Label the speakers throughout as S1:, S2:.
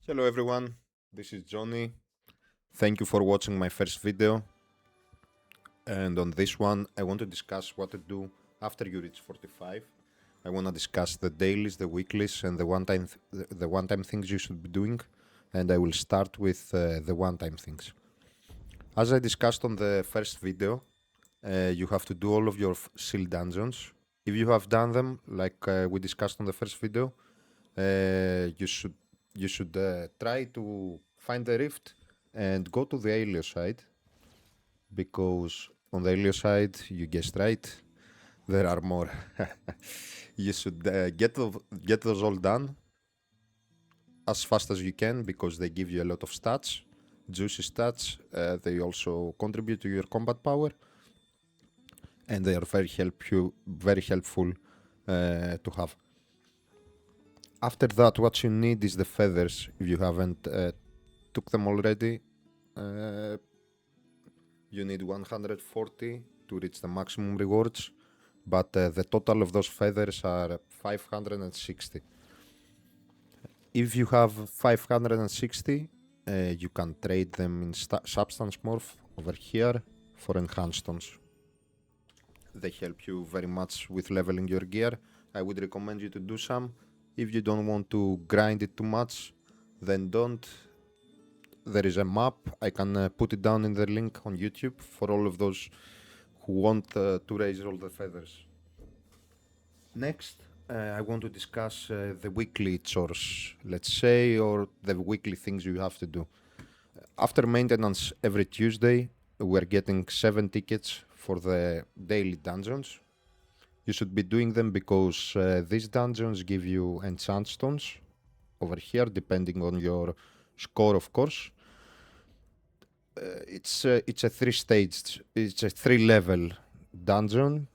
S1: Hello everyone, this is Johnny. Thank you for watching my first video. And on this one, I want to discuss what to do after you reach 45. I want to discuss the dailies, the weeklies, and the one-time things you should be doing. And I will start with the one-time things. As I discussed on the first video, you have to do all of your seal dungeons. If you have done them, like we discussed on the first video, you should try to find the rift and go to the AION side, because on the AION side, you guessed right, there are more. You should get those all done as fast as you can, because they give you a lot of stats, juicy stats. They also contribute to your combat power, and they are very helpful to have. After that, what you need is the feathers. If you haven't took them already, you need 140 to reach the maximum rewards, but the total of those feathers are 560. If you have 560, you can trade them in substance morph over here for enhanced stones. They help you very much with leveling your gear. I would recommend you to do some. If you don't want to grind it too much, then don't. There is a map. I can put it down in the link on YouTube for all of those who want to raise all the feathers. Next, I want to discuss the weekly chores, let's say, or the weekly things you have to do. After maintenance every Tuesday, we're getting 7 tickets for the daily dungeons. You should be doing them because these dungeons give you enchant stones over here, depending on your score, of course. It's a 3-level dungeon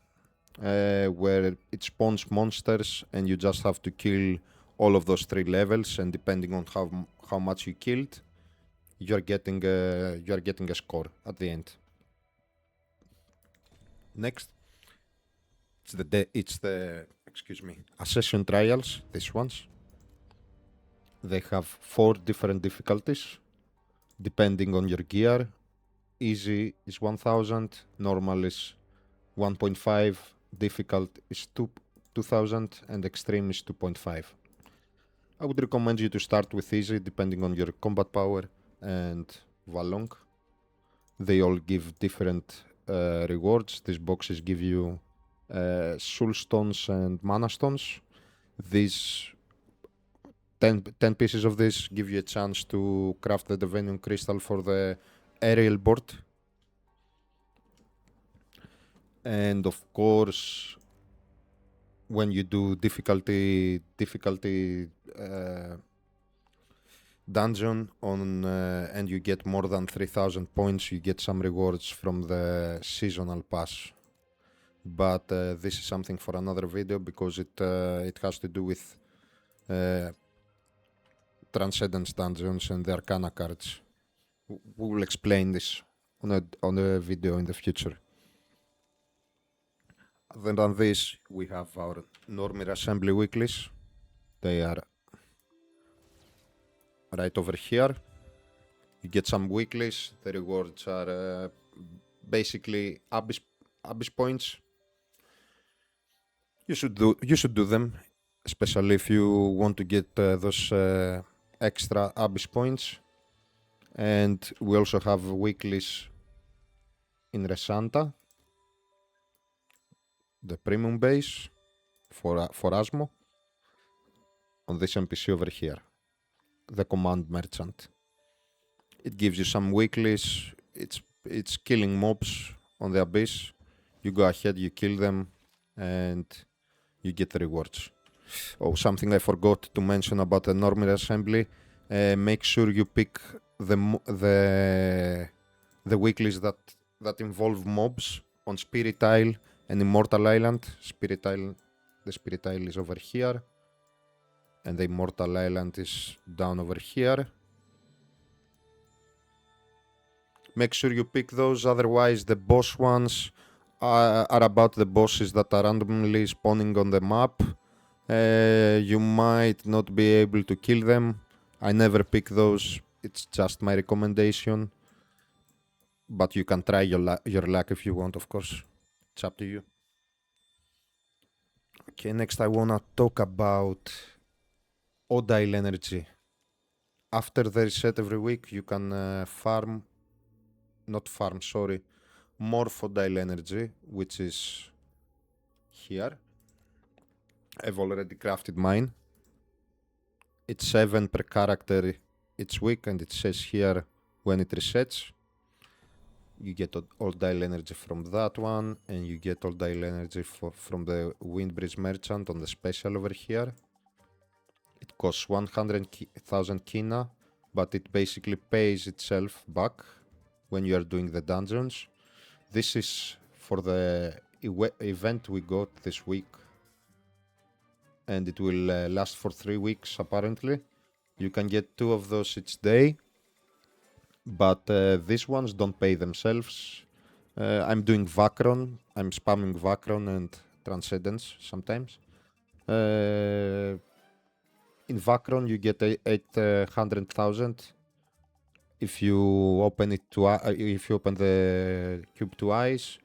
S1: where it spawns monsters, and you just have to kill all of those 3 levels. And depending on how much you killed, you're getting a score at the end. Next, it's the Ascension Trials. These ones, they have 4 different difficulties depending on your gear. Easy is 1000, normal is 1.5, difficult is 2000, and extreme is 2.5. I would recommend you to start with easy depending on your combat power and Valong. They all give different rewards. These boxes give you soul stones and mana stones. These 10 pieces of this give you a chance to craft the Divinium Crystal for the aerial board. And of course, when you do difficulty dungeon on and you get more than 3000 points, you get some rewards from the seasonal pass. But this is something for another video, because it has to do with Transcendence dungeons and the Arcana cards. We will explain this on a video in the future. Other than this, we have our Normir Assembly weeklies. They are right over here. You get some weeklies. The rewards are basically Abyss points. You should do them, especially if you want to get those extra Abyss points. And we also have weeklies in Resanta, the premium base for Asmo, on this NPC over here, the command merchant. It gives you some weeklies. It's killing mobs on the Abyss. You go ahead, you kill them, and you get the rewards. Oh, something I forgot to mention about the Normir Assembly. Make sure you pick the weeklies that involve mobs on Spirit Isle and Immortal Island. The Spirit Isle is over here, and the Immortal Island is down over here. Make sure you pick those, otherwise the boss ones are about the bosses that are randomly spawning on the map. You might not be able to kill them, I never pick those. It's just my recommendation. But you can try your luck if you want, of course. It's up to you. Okay, next I wanna talk about Odile energy. After the reset every week, you can morph Odile energy, which is here. I've already crafted mine. It's 7 per character each week, and it says here when it resets. You get all dial energy from that one, and you get all dial energy from the Windbridge Merchant on the special over here. It costs 100,000 kina, but it basically pays itself back when you are doing the dungeons. This is for the event we got this week, and it will last for 3 weeks apparently. You can get 2 of those each day, but these ones don't pay themselves. I'm doing Vakron. I'm spamming Vakron and Transcendence sometimes. In Vakron you get 800,000 if you open it if you open the cube twice.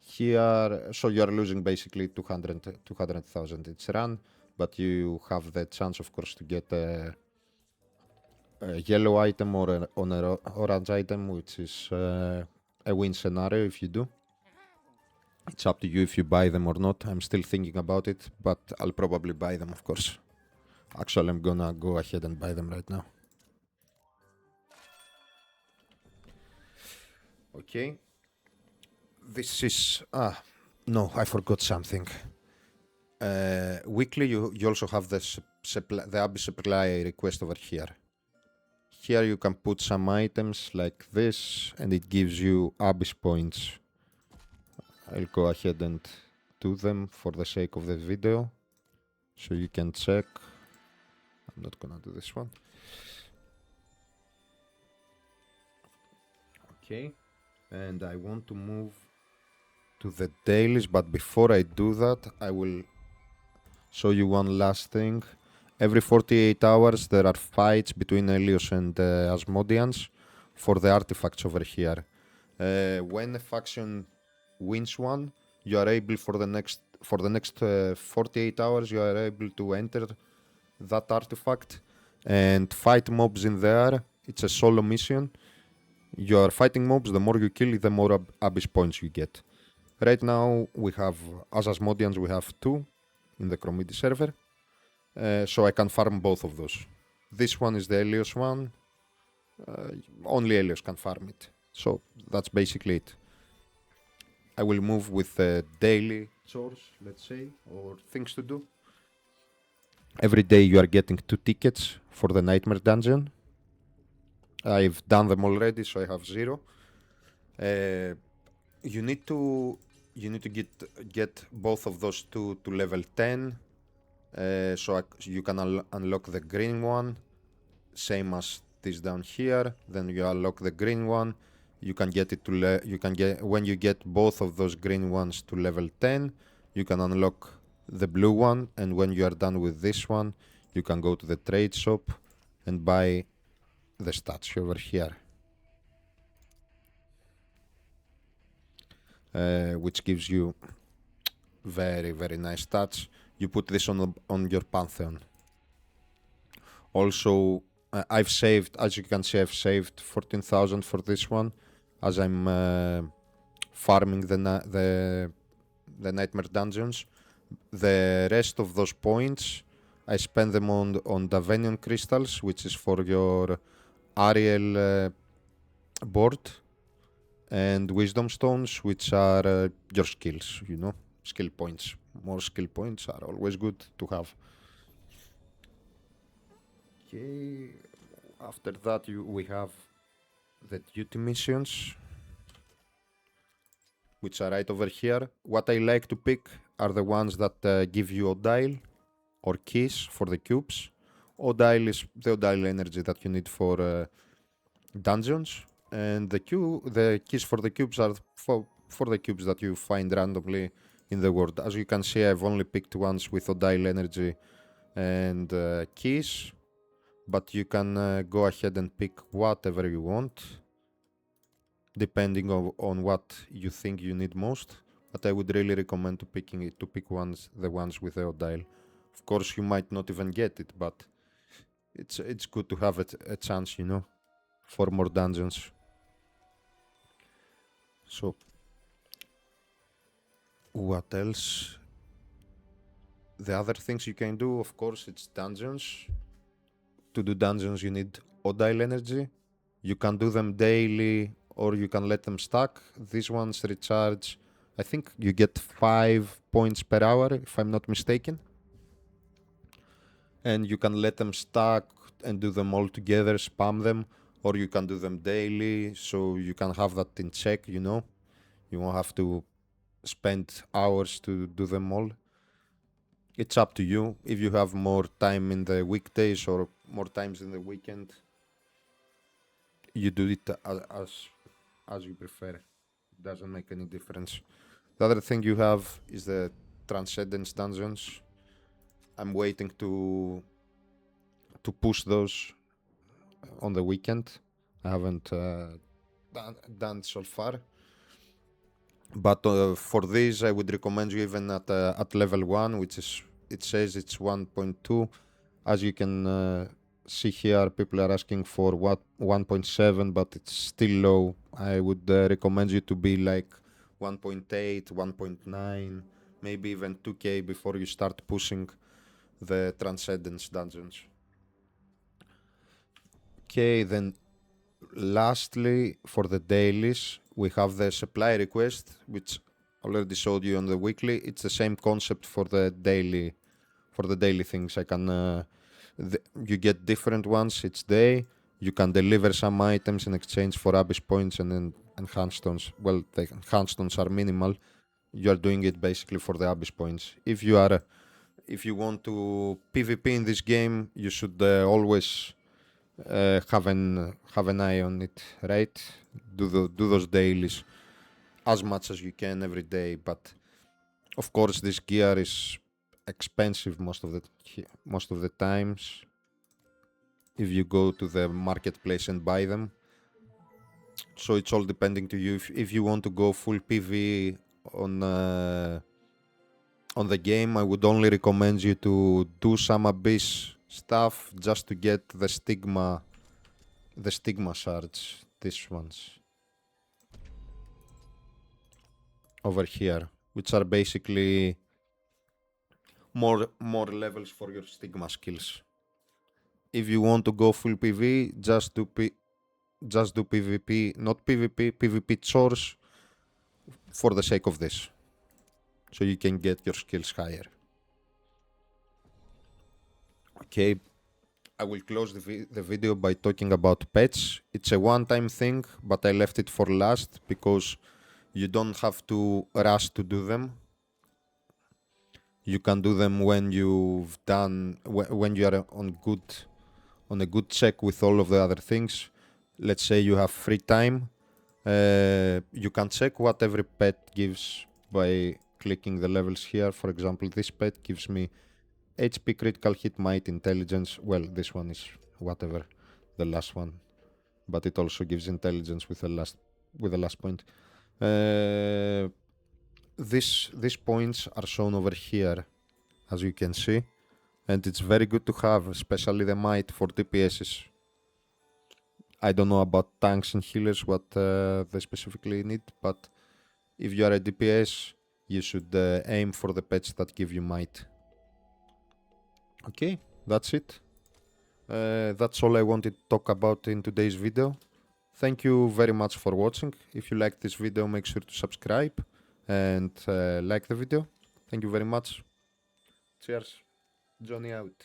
S1: Here, so you are losing basically 200,000 each run, but you have the chance, of course, to get a yellow item or an orange item, which is a win scenario if you do. It's up to you if you buy them or not. I'm still thinking about it, but I'll probably buy them, of course. Actually, I'm gonna go ahead and buy them right now. Okay. This is... no, I forgot something. Weekly, you also have the Abyss supply request over here. Here you can put some items like this, and it gives you Abyss points. I'll go ahead and do them for the sake of the video, so you can check. I'm not gonna do this one. Okay, and I want to move to the dailies, but before I do that, I will show you one last thing. Every 48 hours there are fights between Helios and Asmodeans for the artifacts over here. When a faction wins one, you are able for the next 48 hours you are able to enter that artifact and fight mobs in there. It's a solo mission. You are fighting mobs, the more you kill, the more Abyss points you get. Right now we have, as Asmodeans, we have 2 in the Chromidi server. So I can farm both of those. This one is the Helios one. Only Helios can farm it. So that's basically it. I will move with daily chores, let's say, or things to do. Every day you are getting 2 tickets for the Nightmare Dungeon. I've done them already, so I have 0. You need to get both of those to level 10. So you can unlock the green one, same as this down here. Then you unlock the green one. You can get it to when you get both of those green ones to level 10, you can unlock the blue one. And when you are done with this one, you can go to the trade shop and buy the statue over here, which gives you very, very nice stats. You put this on your Pantheon. Also, I've saved, as you can see, I've saved 14,000 for this one, as I'm farming the Nightmare Dungeons. The rest of those points, I spend them on Davenian Crystals, which is for your Ariel board, and Wisdom Stones, which are your skills, you know, skill points. More skill points are always good to have. Okay, after that we have the duty missions, which are right over here. What I like to pick are the ones that give you Odile or keys for the cubes. Odile is the Odile energy that you need for dungeons, and the keys for the cubes are for the cubes that you find randomly in the world. As you can see, I've only picked ones with Odile energy and keys. but you can go ahead and pick whatever you want, depending on what you think you need most. But I would really recommend to pick the ones with the dial. Of course, you might not even get it, but it's good to have a chance, you know, for more dungeons. So, what else? The other things you can do, of course, it's dungeons. To do dungeons, you need Odile energy. You can do them daily or you can let them stack. These ones recharge, I think you get 5 points per hour, if I'm not mistaken. And you can let them stack and do them all together, spam them, or you can do them daily, so you can have that in check, you know. You won't have to spend hours to do them all. It's up to you. If you have more time in the weekdays or more times in the weekend, you do it as you prefer. It doesn't make any difference. The other thing you have is the Transcendence dungeons. I'm waiting to push those on the weekend. I haven't done it so far. But for these, I would recommend you even at level 1, which is, it says it's 1.2. As you can see here, people are asking for 1.7, but it's still low. I would recommend you to be like 1.8, 1.9, maybe even 2k before you start pushing the Transcendence dungeons. Okay, then lastly, for the dailies, we have the supply request, which I already showed you on the weekly. It's the same concept for the daily things. You get different ones each day. You can deliver some items in exchange for Abyss points and then enhanced stones. Well, the enhanced stones are minimal. You are doing it basically for the Abyss points. If you want to PvP in this game, you should always have an eye on it, right? Do those dailies as much as you can every day. But of course, this gear is expensive most of the times. If you go to the marketplace and buy them, so it's all depending to you. If you want to go full PV on the game, I would only recommend you to do some Abyss stuff just to get the stigma shards, these ones over here, which are basically more levels for your stigma skills. If you want to go full PV, just do PvP, not PvP, PvP chores for the sake of this, so you can get your skills higher. Okay, I will close the video by talking about pets. It's a one-time thing, but I left it for last because you don't have to rush to do them. You can do them when you are on a good check with all of the other things. Let's say you have free time. You can check what every pet gives by clicking the levels here. For example, this pet gives me HP, critical hit, might, intelligence. Well, this one is whatever, the last one, but it also gives intelligence with the last point. These points are shown over here, as you can see, and it's very good to have, especially the might for DPSs. I don't know about tanks and healers what they specifically need, but if you are a DPS, you should aim for the pets that give you might. Okay, that's it. That's all I wanted to talk about in today's video. Thank you very much for watching. If you liked this video, make sure to subscribe and like the video. Thank you very much. Cheers. Johnny out.